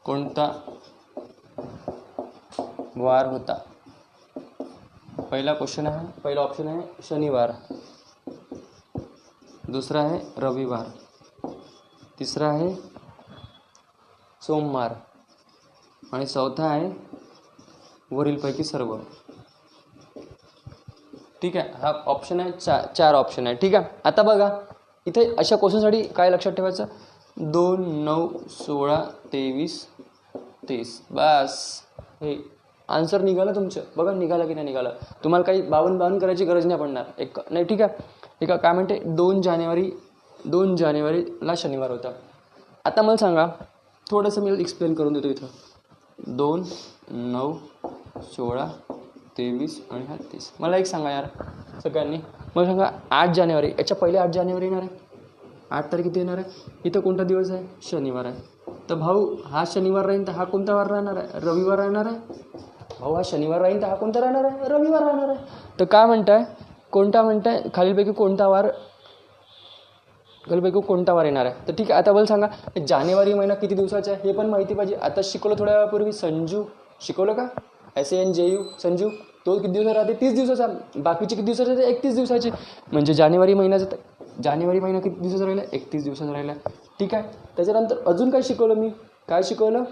कोणता वार होता. पहिला ऑप्शन आहे शनिवार, दुसरा आहे रविवार, तिसरा आहे सोमवार आणि चौथा आहे वरीलपैकी सर्व. ठीक आहे. हा ऑप्शन आहे 4 ऑप्शन आहे. ठीक आहे. आता बघा इथे अशा क्वेश्चनसाठी काय लक्षात ठेवायचं 2 9 16 23 30. बस हे आन्सर निघालं तुमचं. बघा निघालं की नाही निघालं. तुम्हाला काही बावन्न करायची गरज नाही पडणार. एक नाही. ठीक आहे. एका काय म्हणते 2 जानेवारीला शनिवार होता. आता मला सांगा थोडंसं मी एक्सप्लेन करून देतो इथं. 2 9 16 23 आणि 30. मला एक सांगा यार सगळ्यांनी, मला सांगा 8 जानेवारी याच्या पहिले 8 जानेवारी येणार आहे. 8 तारीख किती येणार आहे. इथं कोणता दिवस आहे शनिवार आहे. तर भाऊ हा शनिवार राहील तर हा कोणता वार राहणार आहे रविवार राहणार आहे. भाऊ हा शनिवार राहील तर हा कोणता राहणार आहे रविवार राहणार आहे. तर काय म्हणताय खालीलपैकी कोणता वार येणार आहे. तर ठीक आहे. आता मला सांगा जानेवारी महिना किती दिवसाचा आहे हे पण माहिती पाहिजे. आता शिकवलं थोड्या वेळापूर्वी संजू शिकवलं का SANJU संजू. तो किती दिवसाचा राहते 30 दिवसाचा. बाकीचे किती दिवसाचे राहते 31 दिवसाचे. म्हणजे जानेवारी महिना किती दिवसाचा राहिला 31 दिवसाचा राहिला. ठीक आहे. त्याच्यानंतर अजून काय शिकवलं मी, काय शिकवलं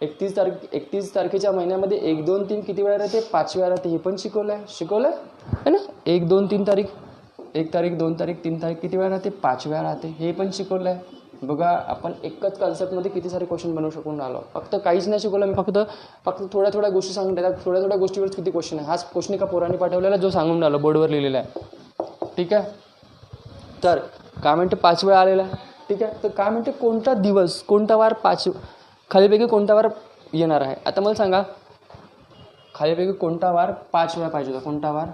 31 तारखेच्या महिन्यामध्ये 1 2 3 किती वेळा राहते 5 वेळा राहते. हे पण शिकवलं आहे ना. 1 2 3 तारीख 1 तारीख 2 तारीख 3 तारीख किती वेळा राहते 5 वेळा राहते. हे पण शिकवलं आहे. बघा आपण एकच कन्सेप्टमध्ये किती सारे क्वेश्चन बनवू शकून राहिलो. फक्त काहीच नाही शिकवलं मी. फक्त थोड्या गोष्टी सांगून त्याला थोड्या गोष्टीवर किती क्वेश्चन आहे. हाच क्वेश्चन एका पोराने पाठवलेला जो सांगून राहिलो बोर्डवर लिहिलेला आहे. ठीक आहे. तर काय म्हणते 5 वेळा आलेला. ठीक आहे. तर काय म्हणते कोणता दिवस कोणता वार खालीपैकी कोणता वार येणार आहे. आता मला सांगा खालीपैकी कोणता वार 5 वेळा पाहिजे होता. कोणता वार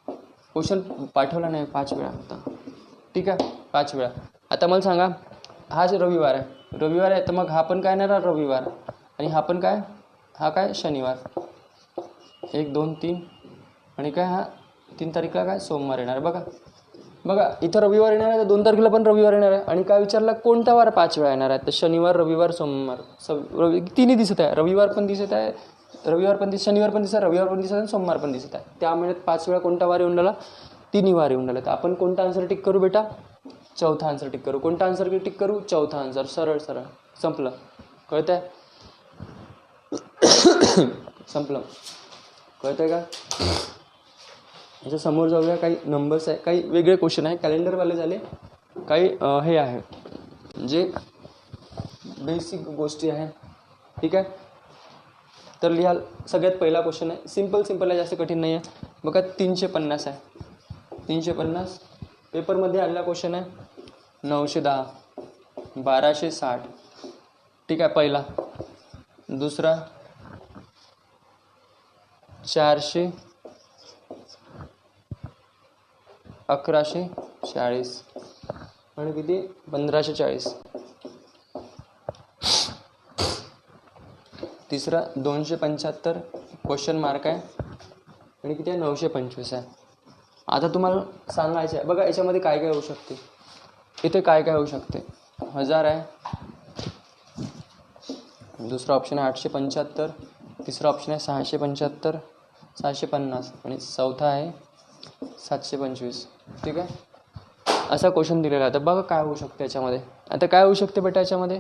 क्वेश्चन पाठवला नाही 5 वेळा होता. ठीक आहे 5 वेळा. आता मला सांगा हा रविवार आहे तर मग हा पण काय येणार रविवार आणि हा पण काय शनिवार. 1 2 3 आणि काय हा 3 तारीखला काय सोमवार येणार. बघा बघा इथं रविवार येणार आहे, तर 2 तारखेला पण रविवार येणार आहे. आणि काय विचारला, कोणता वार 5 वेळा येणार आहे, तर शनिवार, रविवार, सोमवार. तिन्ही दिसत आहे, रविवार पण दिसत आहे, शनिवार पण दिसत आहे, रविवार पण दिसत आहे आणि सोमवार पण दिसत आहे. त्या महिन्यात 5 वेळा कोणता वार येऊन राहिला, तिन्ही वार येऊन राहिला. तर आपण कोणता आन्सर टिक करू बेटा, चौथा आन्सर टिक करू. कोणता आन्सर टिक करू, चौथा आन्सर. सरळ सरळ संपलं. कळतंय संपलं. कळतंय का? याच्या समोर जाऊया. काही नंबर्स आहे, काही वेगळे क्वेश्चन आहे, कॅलेंडरवाले झाले, काही हे आहे जे बेसिक गोष्टी आहे. ठीक आहे, तर लिहाल. सगळ्यात पहिला क्वेश्चन आहे, सिंपल आहे, जास्त कठीण नाही आहे. बघा 350 आहे. 350 पेपरमध्ये आलेला क्वेश्चन आहे. 910, 1260. ठीक आहे, पहिला. दुसरा 400, 1140 आणि किती 1540. तिसरा 275 क्वेश्चन मार्क आहे आणि किती आहे 925 आहे. आता तुम्हाला सांगायचं आहे, बघा याच्यामध्ये काय काय होऊ शकते, इथे काय काय होऊ शकते. 1000 आहे, दुसरा ऑप्शन आहे 875, तिसरा ऑप्शन आहे 675, 650 आणि चौथा आहे 725. ठीक आहे, असा क्वेश्चन दिलेला आहे. तर बघा काय होऊ शकते याच्यामध्ये. आता काय होऊ शकते बेटा याच्यामध्ये,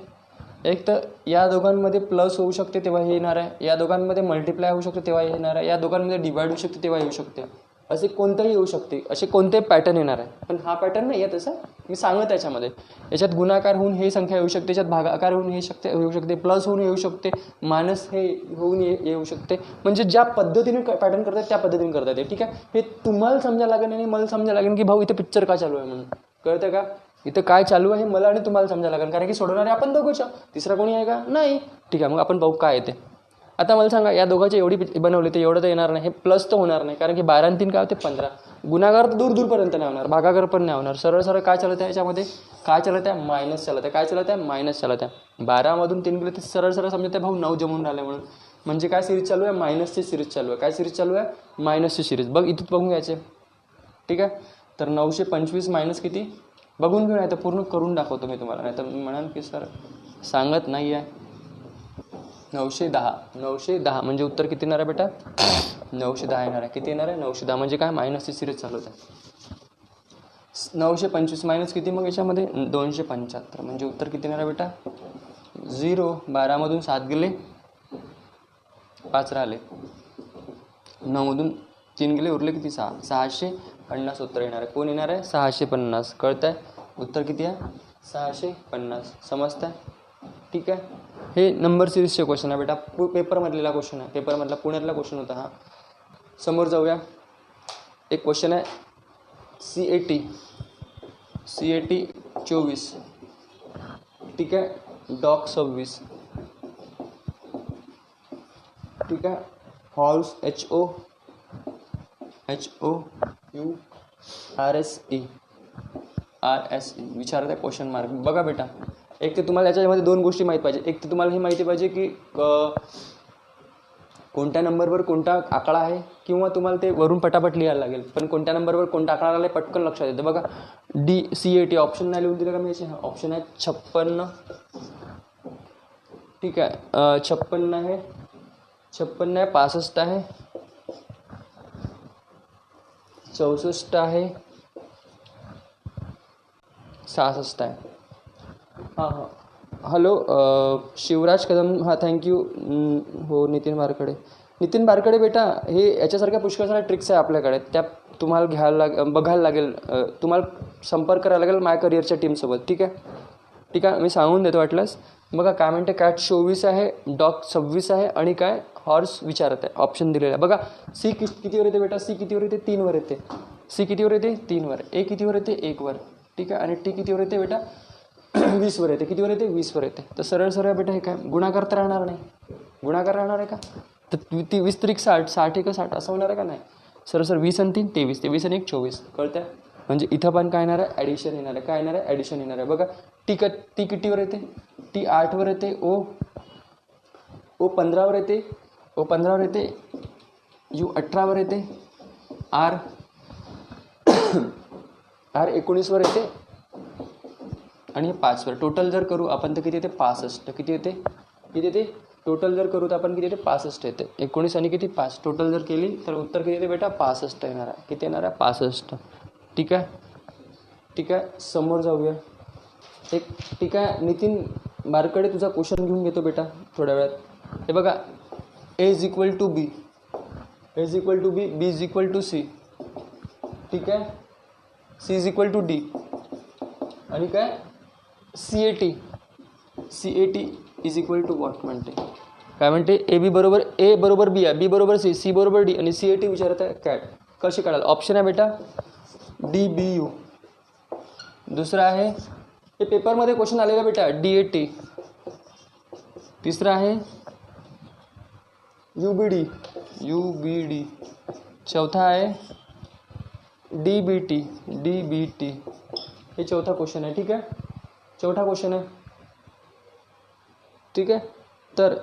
एक तर या दोघांमध्ये प्लस होऊ शकते तेव्हा हे येणार आहे, या दोघांमध्ये मल्टिप्लाय होऊ शकते तेव्हा हे येणार आहे, या दोघांमध्ये डिवाइड होऊ शकते तेव्हा येऊ शकते. असे कोणतेही येऊ शकते, असे कोणते पॅटर्न येणार आहे. पण हा पॅटर्न नाही आहे तसा, मी सांगत याच्यामध्ये. याच्यात गुणाकार होऊन हे संख्या येऊ शकते, याच्यात भागाकार होऊन हे येऊ शकते, प्लस होऊन येऊ शकते, मायनस हे होऊन येऊ शकते. म्हणजे ज्या पद्धतीने पॅटर्न करतात त्या पद्धतीने करतात. ठीक आहे, हे तुम्हाला समजायला लागेल आणि मला समजायला लागेल की भाऊ इथे पिक्चर का चालू आहे म्हणून. कळतं का, इथं काय चालू आहे मला आणि तुम्हाला समजायला लागेल, कारण की सोडवणारे आपण दोघंच, तिसरा कोणी आहे का नाही. ठीक आहे, मग आपण पाहू काय येते. आता मला सांगा, या दोघांची एवढी बनवली तर एवढं तर येणार नाही, हे प्लस तर होणार नाही, कारण की 12 आणि 3 काय होते 15. गुणाकार तर दूरपर्यंत नाही होणार, भागाकार पण नाही होणार. सरळ सरळ काय चालत आहे याच्यामध्ये, काय चालत आहे मायनस चालत आहे. काय चालत आहे मायनस चालत आहे. 12मधून 3 गेले तर सरळ सरळ समजत आहे भाऊ 9 जमून राहिले म्हणून. म्हणजे काय सिरीज चालू आहे, मायनसची सिरीज चालू आहे. काय सिरीज चालू आहे, मायनसची सिरीज. बघ इथं बघून घ्यायचे. ठीक आहे, तर 925 मायनस किती बघून घेऊ, नाही तर पूर्ण करून दाखवतो मी तुम्हाला, नाही तर म्हणाल की सर सांगत नाही आहे. 910 म्हणजे उत्तर किती येणार आहे बेटा, 910 येणार आहे. किती येणार आहे 910, म्हणजे काय मायनसची सिरीज चालू आहे. 925 मायनस किती मग याच्यामध्ये 275, म्हणजे उत्तर किती येणार आहे बेटा 0. 12मधून 7 गेले, 5 राहिले, 9मधून 3 गेले, उरले किती 6. 650 उत्तर येणार आहे. कोण येणार आहे 650. कळत आहे, उत्तर किती आहे 650. समजतं आहे. ठीक आहे, हे नंबर सिरीजचे क्वेश्चन आहे बेटा, पेपरमधलेला क्वेश्चन आहे, पेपरमधला पुण्यातला क्वेश्चन होता हा. समोर जाऊया. एक क्वेश्चन आहे CAT 24. ठीक आहे, डॉग 26. ठीक आहे, हॉर्स HOURSE विचारत आहे क्वेश्चन मार्क. बघा बेटा, एक तर तुम्हाला याच्यामध्ये 2 गोष्टी माहीत पाहिजे. एक तर तुम्हाला हे माहिती पाहिजे की कोणत्या नंबरवर कोणता आकडा आहे, किंवा तुम्हाला ते वरून पटापट लिहायला लागेल. पण कोणत्या नंबरवर कोणता आकडा आला पटकन लक्षात येतं. बघा CAT ऑप्शन नाही लिहून दिलं का मी याचे, ऑप्शन आहे 56. ठीक आहे, 56 आहे, 56 आहे, 65 आहे, 64 आहे, 66 आहे. हां हॅलो शिवराज कदम, हां थँक्यू. हो नितीन बारकडे बेटा, हे याच्यासारख्या पुष्कळ साऱ्या ट्रिक्स आहे आपल्याकडे, त्या तुम्हाला बघायला लागेल, तुम्हाला संपर्क करायला लागेल माय करिअरच्या टीमसोबत. ठीक आहे, मी सांगून देतो वाटल्यास. बघा काय म्हणते, कॅट 24 आहे, डॉग 26 आहे आणि काय हॉर्स विचारत आहे. ऑप्शन दिलेला आहे. बघा सी कितीवर येते बेटा, सी कितीवर येते 3 वर येते. सी कितीवर येते 3 वर. ए कितीवर येते 1 वर. ठीक आहे, आणि टी कितीवर येते बेटा 20 वर येते. कितीवर येते 20 वर येते. तर सरळ सरळ बेटा हे काय गुणाकार तर राहणार नाही, गुणाकार राहणार आहे का, तर 20 त्रिक 60, 60 एक 60 असं होणार आहे का नाही. सरळ 20 आणि 3 23, 23 आणि 1 24. कळतं आहे, म्हणजे इथं पण काय येणार आहे ॲडिशन येणार आहे. काय येणार आहे ॲडिशन येणार आहे. बघा टी कितीवर येते, टी 8 वर येते, ओ 15 वर येते, ओ 15 वर येते, यू 18 वर येते, आर आर 19 येते आणि हे 5 टोटल जर करू आपण तर किती येते 65. किती येते टोटल जर करू तर आपण किती येते 65 येते. 19 आणि किती 5 टोटल जर केली तर उत्तर किती येते बेटा 65 येणार आहे. किती येणार आहे 65. ठीक आहे समोर जाऊया. ठीक आहे नितीन बारकडे तुझा क्वेश्चन घेऊन घेतो बेटा थोड्या वेळात. हे बघा A is equal to B, B is equal to C. ठीक आहे C is equal to D आणि काय CAT is equal to what म्हणते. काय म्हणते AB बरोबर A बरोबर B आहे, B बरोबर C, C बरोबर D आणि CAT विचारत आहे कॅट. कशी काढाल? ऑप्शन आहे बेटा DBU. दुसरा आहे हे पेपरमध्ये क्वेश्चन आलेला बेटा DAT. तिसरा आहे UBD. चौथा आहे DBT. हे चौथा क्वेश्चन आहे. ठीक आहे चौथा क्वेश्चन आहे. ठीक आहे तर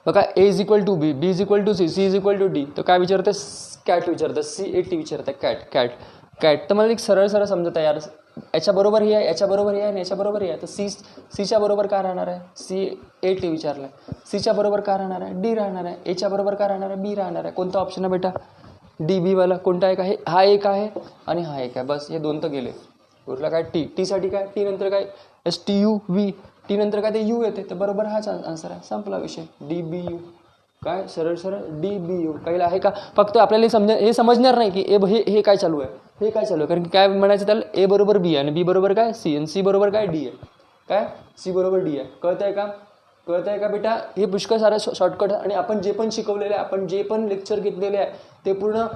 बघा A is equal to B, B is equal to C, C is equal to D. तर काय विचारतं कॅट विचारतं, CAT विचारतं कॅट. तर मला एक सरळ समजत आहे यार. याच्याबरोबर ही आहे, याच्याबरोबर ही आहे आणि याच्याबरोबर ही आहे. तर सीच्या बरोबर काय राहणार आहे CAT विचारलं आहे. सीच्या बरोबर काय राहणार आहे D राहणार आहे. एच्या बरोबर काय राहणार आहे B राहणार आहे. कोणता ऑप्शन आहे बेटा DB वाला. कोणता एक आहे हा एक आहे आणि हा एक आहे. बस हे दोन तर गेले. उरला काय टी साठी काय टी नंतर काय STUV. टी नंतर काय ते U येते. तर बरोबर हाच आन्सर आहे. संपला विषय. DBU. काय सरळ DBU. काही आहे का? फक्त आपल्याला हे समजणार नाही की हे काय चालू आहे, हे काय चालू आहे. कारण की काय म्हणायचं त्याला A बरोबर B आणि B बरोबर काय C आणि C बरोबर काय D आहे. काय C बरोबर D आहे. कळतंय का बेटा? हे पुष्कळ सारं शॉर्टकट आणि आपण जे पण शिकवलेले आहे, आपण जे पण लेक्चर घेतलेले आहे ते पूर्ण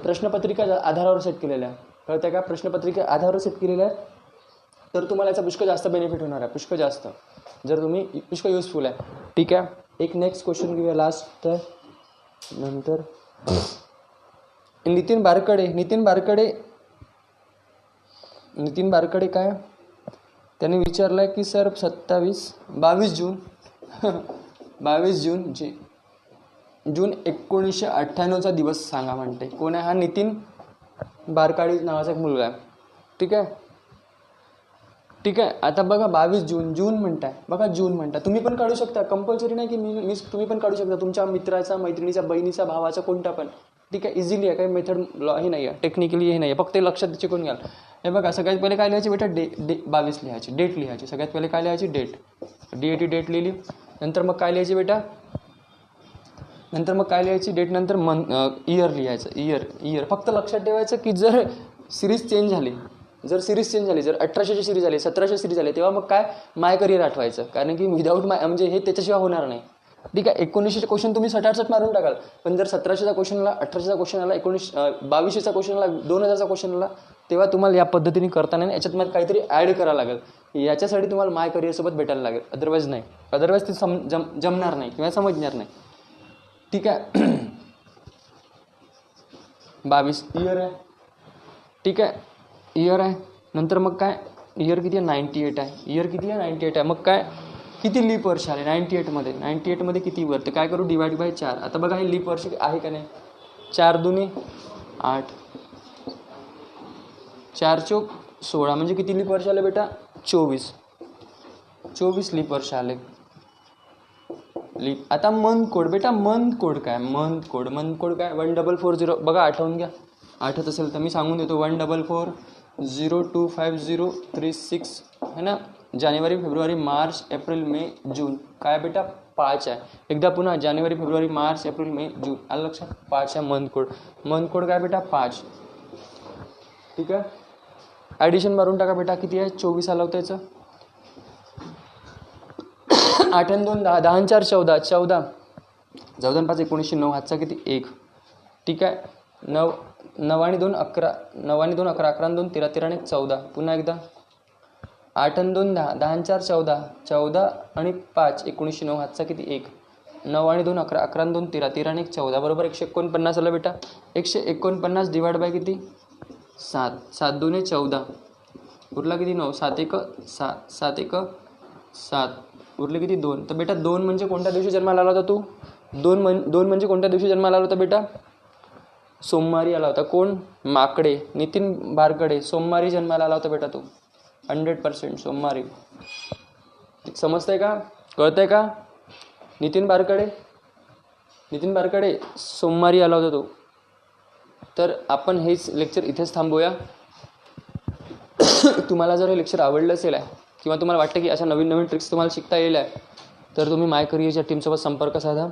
प्रश्नपत्रिका आधारावर सेट केलेलं आहे. कळतंय का? प्रश्नपत्रिका आधारावर सेट केलेलं आहे. तर तुम्हाला याचा पुष्कळ जास्त बेनिफिट होणार आहे. पुष्कळ जास्त जर तुम्ही पुष्कळ युजफुल आहे. ठीक आहे एक नेक्स्ट क्वेश्चन घेऊया लास्ट. तर नंतर नितीन बारकडे काय त्याने विचारलं आहे की सर 22 जून 1998चा दिवस सांगा म्हणते. कोण आहे हा? नितीन बारकाडे नावाचा एक मुलगा आहे. ठीक आहे आता बघा 22 जून म्हणताय. बघा जून म्हणताय. तुम्ही पण काढू शकता. कंपल्सरी नाही की तुम्ही पण काढू शकता. तुमच्या मित्राचा, मैत्रिणीचा, बहिणीचा, भावाचा कोणता पण. ठीक आहे इझिली आहे. काही मेथड हे नाही आहे, टेक्निकली हे नाही आहे. फक्त लक्षात शिकून घ्याल. हे बघा सगळ्यात पहिले काय लिहायचे बेटा 22 लिहायची. डेट लिहायची. सगळ्यात पहिले काय लिहायची डेट. DAT डेट लिहिली. नंतर मग काय लिहायची बेटा डेट नंतर इयर लिहायचं. इयर फक्त लक्षात ठेवायचं की जर सिरीज चेंज झाली, जर 1800ची सिरीज झाली, 1700 सिरीज झाली, तेव्हा मग काय माय करिअर आठवायचं. कारण की विदाऊट म्हणजे हे त्याच्याशिवाय होणार नाही. ठीक आहे 1900चे क्वेश्चन तुम्ही 67 मारून टाकाल. पण जर 1700चा क्वेश्चन आला, 1800चा क्वेश्चन आला, 2200चा क्वेश्चन आला, 2000चा क्वेश्न आला, तेव्हा तुम्हाला या पद्धतीने करताना याच्यात मला काहीतरी ॲड करावं लागेल. याच्यासाठी तुम्हाला माय करिअरसोबत भेटायला लागेल. अदरवाईज ते जमणार नाही किंवा समजणार नाही. ठीक आहे 22 इयर आहे. ठीक आहे इयर आहे. नंतर मग काय इयर किती आहे 98 आहे. मग काय किती लीप वर्ष आले 98मध्ये किती वर्ष. तर काय करू डिवाइड बाय 4. आता बघा हे लीप वर्ष आहे का नाही. 4 दुनी 8, 4 चोक 16 म्हणजे किती लीप वर्ष आले बेटा 24 लीप वर्ष आले. लीप. आता मंथ कोड बेटा मंथ कोड काय 1440. बघा आठवून घ्या. आठवत असेल तर मी सांगून देतो 1440250336 है ना. जानेवारी, फेब्रुवारी, मार्च, एप्रिल, मे, जून. काय बेटा 5 आहे. एकदा पुन्हा जानेवारी, फेब्रुवारी, मार्च, एप्रिल, मे, जून. आलं लक्षात 5 आहे मंथ कोड काय बेटा 5. ठीक आहे ॲडिशन मारून टाका बेटा. किती आहे 24 आलं होतं याचं. 8 आणि 2 10, 10 आणि 4 14, 14 आणि 5 1909. हातचा किती 1. ठीक आहे 9 आणि 2 11, 11 आणि 2 13, 13 आणि 14. पुन्हा एकदा 8 आणि 2 10, 10 आणि 4 14, 14 आणि 5 1909. हातचा किती 1. 9 आणि 2 11, 11 आणि 2 13, 13 आणि 14 बरोबर 149 आलं बेटा. 149 डिवाइड बाय किती 7, 7 2 14. उरला किती 9, 7 1 7, 7 1 7. उरले किती 2. तर बेटा 2 म्हणजे कोणत्या दिवशी जन्माला आला होता तू. 2 म्हणजे कोणत्या दिवशी जन्माला आला होता बेटा सोमवारी आला होता. कोण? माकडे. नितीन बारकडे सोमवारी जन्माला आला होता बेटा तो. 100% सोमवारी. समजतंय का? कळतंय का? नितीन बारकडे सोमवारी आला होता तो. तर आपण हेच लेक्चर इथेच थांबूया. तुम्हाला जर हे लेक्चर आवडलं असेल किंवा तुम्हाला वाटतं की अशा नवीन नवीन ट्रिक्स तुम्हाला शिकता येईल तर तुम्ही माय करिअरच्या टीमसोबत संपर्क साधा.